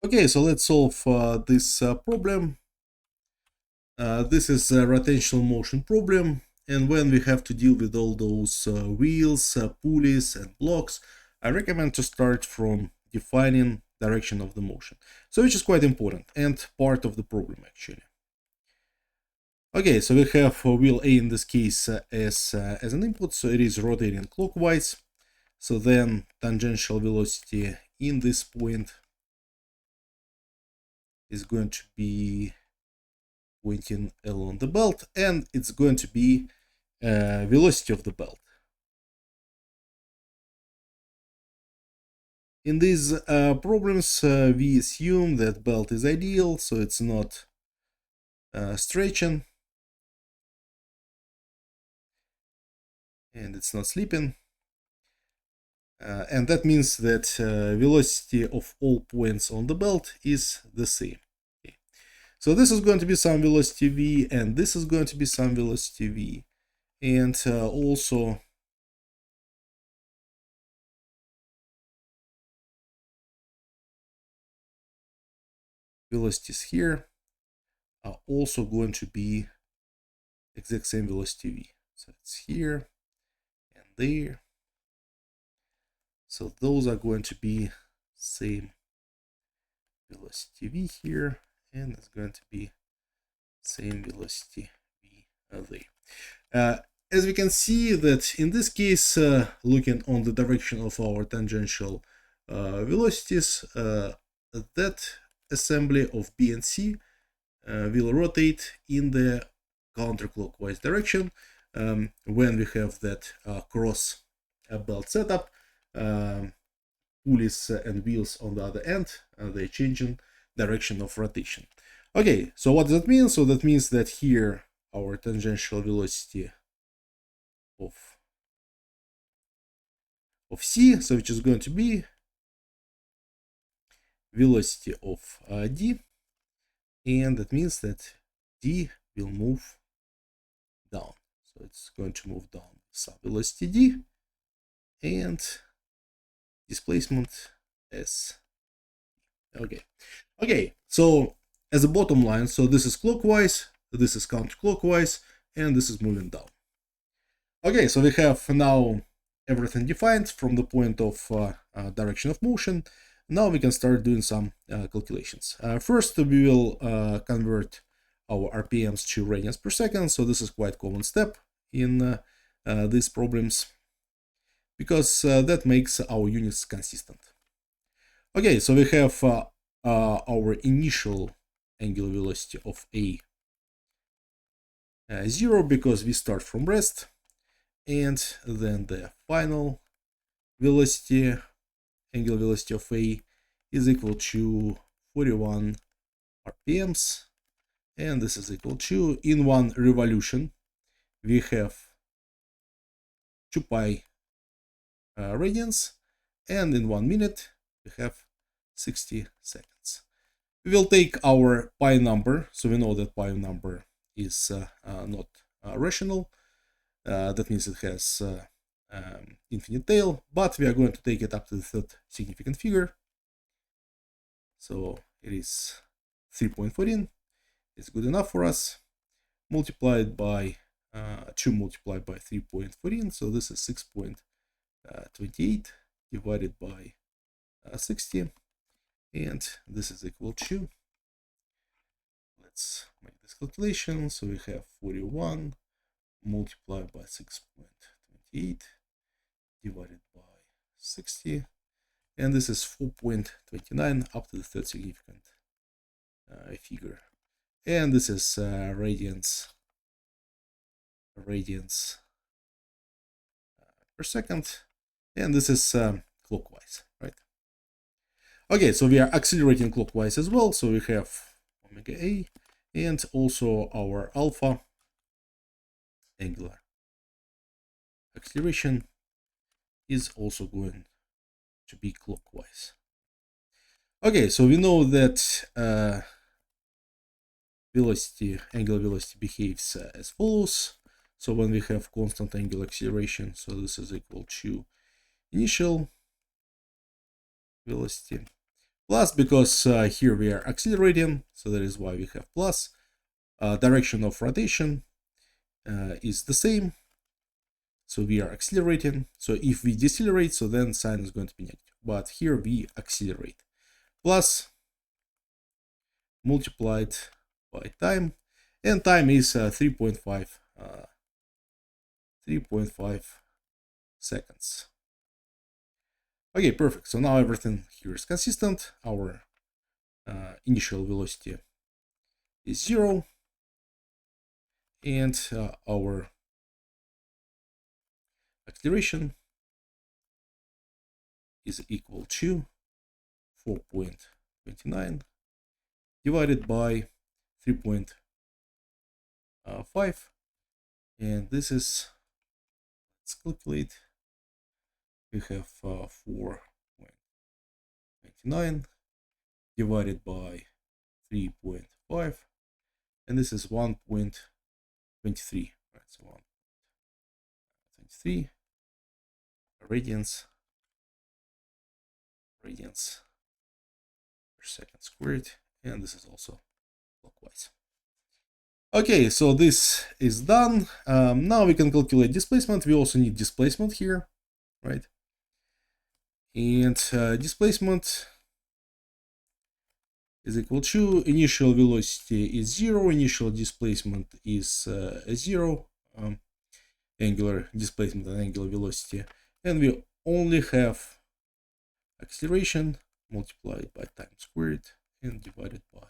Okay, so let's solve this problem. This is a rotational motion problem, and when we have to deal with all those wheels, pulleys, and blocks, I recommend to start from defining direction of the motion. So which is quite important and part of the problem actually. Okay, so we have wheel A in this case as an input, so it is rotating clockwise. So then tangential velocity in this point is going to be pointing along the belt, and it's going to be velocity of the belt. In these problems, we assume that belt is ideal, so it's not stretching and it's not slipping. And that means that velocity of all points on the belt is the same. Okay. So this is going to be some velocity v, and this is going to be some velocity v. And also velocities here are also going to be exact same velocity v. So it's here and there. So those are going to be same velocity v here, and it's going to be same velocity v there. As we can see that in this case, looking on the direction of our tangential velocities, that assembly of B and C will rotate in the counterclockwise direction when we have that cross belt setup. Pulleys and wheels on the other end, they're changing direction of rotation. Okay, so what does that mean? So that means that here our tangential velocity of C, so which is going to be velocity of D, and that means that D will move down. So it's going to move down some velocity D, and displacement S. Okay, so as a bottom line, so this is clockwise, this is counterclockwise, and this is moving down. Okay, so we have now everything defined from the point of direction of motion. Now we can start doing some calculations. First, we will convert our RPMs to radians per second. So this is quite common step in these problems, because that makes our units consistent. Okay, so we have our initial angular velocity of A 0 because we start from rest, and then the final velocity, angular velocity of A, is equal to 41 RPMs, and this is equal to, in one revolution, we have 2 pi radians, and in 1 minute we have 60 seconds. We will take our pi number, so we know that pi number is not rational. That means it has infinite tail, but we are going to take it up to the third significant figure. So it is 3.14. It's good enough for us. Multiplied by 2 multiplied by 3.14, so this is 6.28 divided by 60, and this is equal to, let's make this calculation. So we have 41 multiplied by 6.28 divided by 60, and this is 4.29 up to the third significant figure, and this is radians per second, and this is clockwise, right? Okay, so we are accelerating clockwise as well, so we have omega A, and also our alpha angular acceleration is also going to be clockwise. Okay, so we know that angular velocity behaves as follows. So when we have constant angular acceleration, so this is equal to initial velocity plus because here we are accelerating, so that is why we have plus. Direction of rotation is the same, so we are accelerating. So if we decelerate, so then sign is going to be negative, but here we accelerate. Plus multiplied by time, and time is 3.5 seconds. Okay, perfect. So now everything here is consistent. Our initial velocity is 0, and our acceleration is equal to 4.29 divided by 3.5, and this is, let's calculate, we have 4.29 divided by 3.5, and this is 1.23, right? So 1.23 radians per second squared, and this is also clockwise. Okay, so this is done. Now we can calculate displacement. We also need displacement here, right? And displacement is equal to initial velocity is 0, initial displacement is 0, angular displacement and angular velocity, and we only have acceleration multiplied by time squared and divided by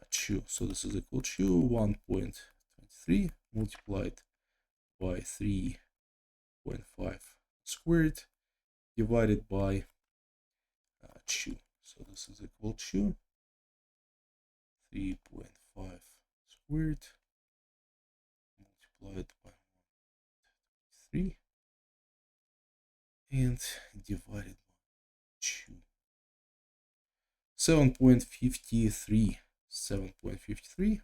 2. So this is equal to 1.23 multiplied by 3.5 squared divided by 2. So this is equal to 3.5 squared multiplied by 3 and divided by 2. 7.53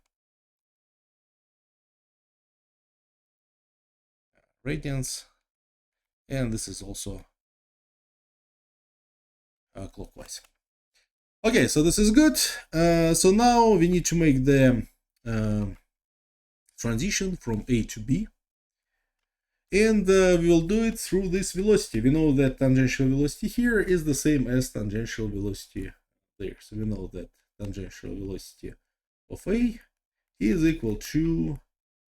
radians, and this is also clockwise. Okay, so this is good. So now we need to make the transition from A to B, and we will do it through this velocity. We know that tangential velocity here is the same as tangential velocity there. So we know that tangential velocity of A is equal to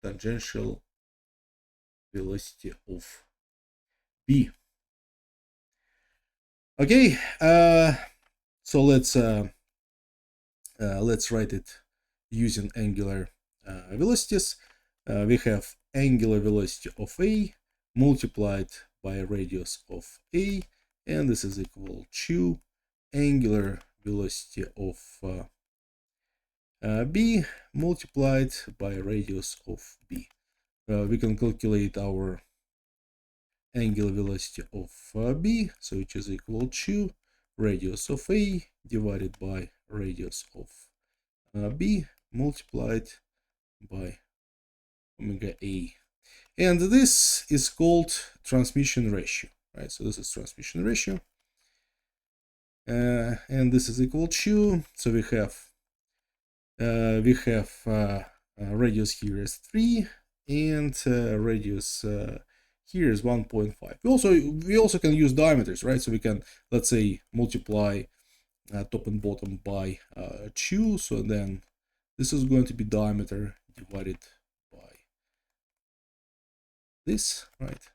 tangential velocity of B. Okay, so let's write it using angular velocities. We have angular velocity of A multiplied by radius of A, and this is equal to angular velocity of B multiplied by radius of B. We can calculate our angular velocity of B, so which is equal to radius of A divided by radius of B multiplied by omega A. And this is called transmission ratio, right? So this is transmission ratio. And this is equal to, so we have radius here is 3, and radius here is 1.5. We also can use diameters, right? So we can, let's say, multiply top and bottom by 2. So then this is going to be diameter divided by this, right?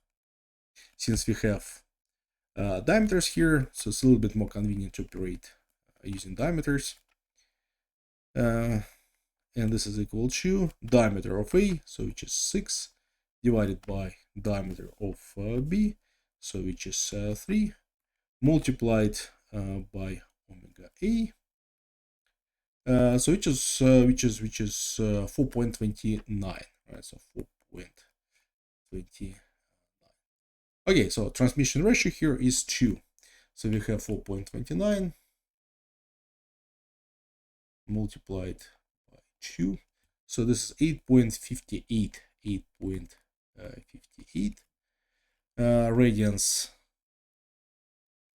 Since we have diameters here, so it's a little bit more convenient to operate using diameters. And this is equal to diameter of A, so which is 6, divided by diameter of B, so which is 3, multiplied by omega A, so which is 4.29, right? So 4.29. Okay, so transmission ratio here is 2, so we have 4.29 multiplied by 2, so this is 8.58 radians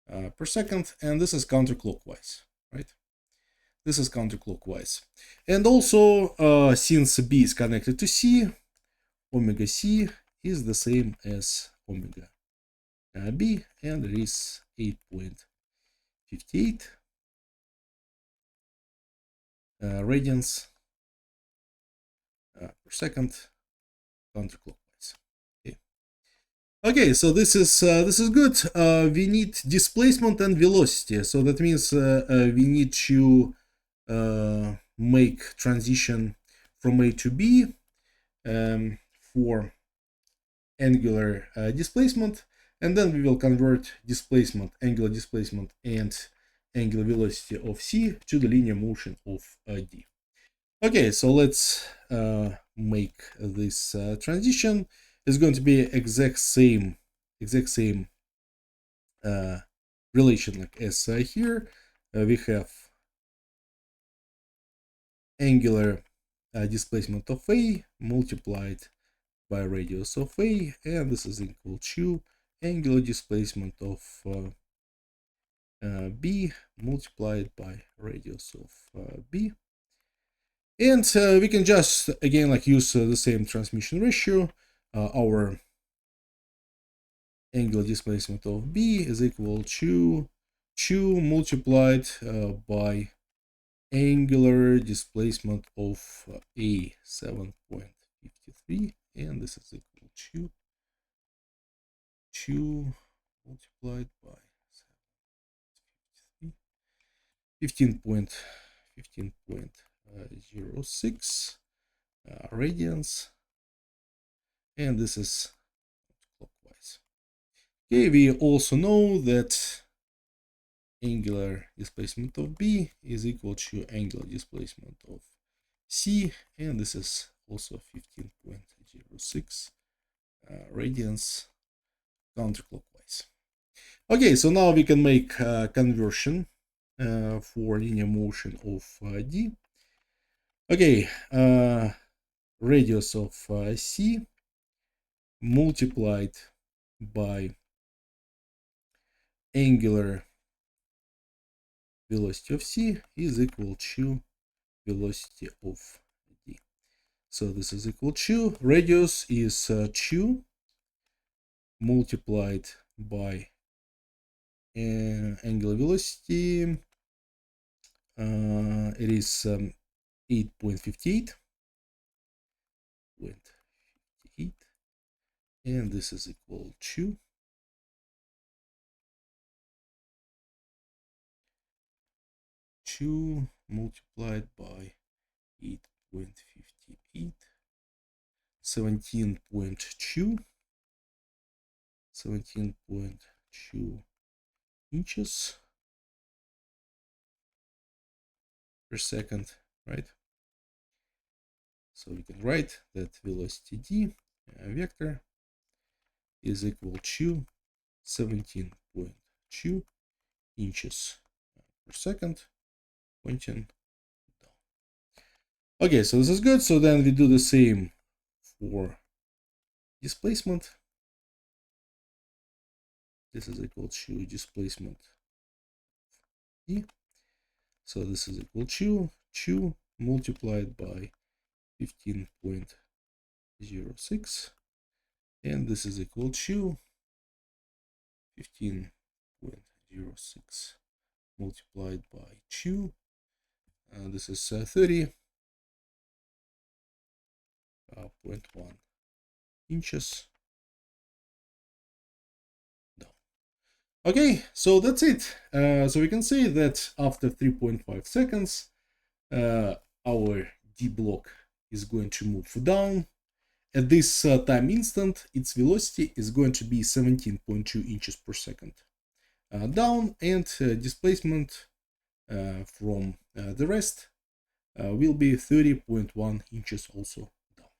per second, and this is counterclockwise, right? This is counterclockwise. And also, since B is connected to C, omega C is the same as omega B, and it is 8.58 radians per second counterclockwise. Okay, so this is good. We need displacement and velocity, so that means we need to make transition from A to B for angular displacement, and then we will convert displacement, angular displacement, and angular velocity of C to the linear motion of D. Okay, so let's make this transition. It's going to be exact same relation like as here. We have angular displacement of A multiplied by radius of A, and this is equal to angular displacement of B multiplied by radius of B. And we can just again like use the same transmission ratio. Our angular displacement of B is equal to 2 multiplied by angular displacement of A, 7.53, and this is equal to 2 multiplied by 15.06 radians, and this is clockwise. Okay, we also know that angular displacement of B is equal to angular displacement of C, and this is also 15.06 radians counterclockwise. Okay, so now we can make conversion for linear motion of D. Okay, radius of C multiplied by angular velocity of C is equal to velocity of D. So this is equal to, radius is 2 multiplied by angular velocity. It is 8.58, and this is equal to 2 multiplied by 8.58, 17.2 inches per second, right? So we can write that velocity D vector is equal to 17.2 inches per second, pointing down. Okay, so this is good. So then we do the same for displacement. This is equal to displacement E. So this is equal to 2 multiplied by 15.06, and this is equal to 15.06 multiplied by 2, and this is 30.1 inches down. Okay, so that's it. So we can say that after 3.5 seconds, our D block is going to move down. At this time instant, its velocity is going to be 17.2 inches per second down, and displacement from the rest will be 30.1 inches also down.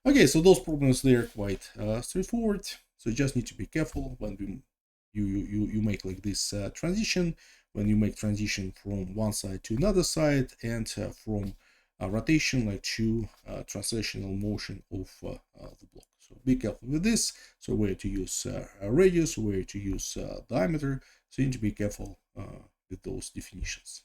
Okay, so those problems, they are quite straightforward. So you just need to be careful when you make like this transition, when you make transition from one side to another side, and from rotation, like to translational motion of the block. So be careful with this. So where to use radius, where to use diameter. So you need to be careful with those definitions.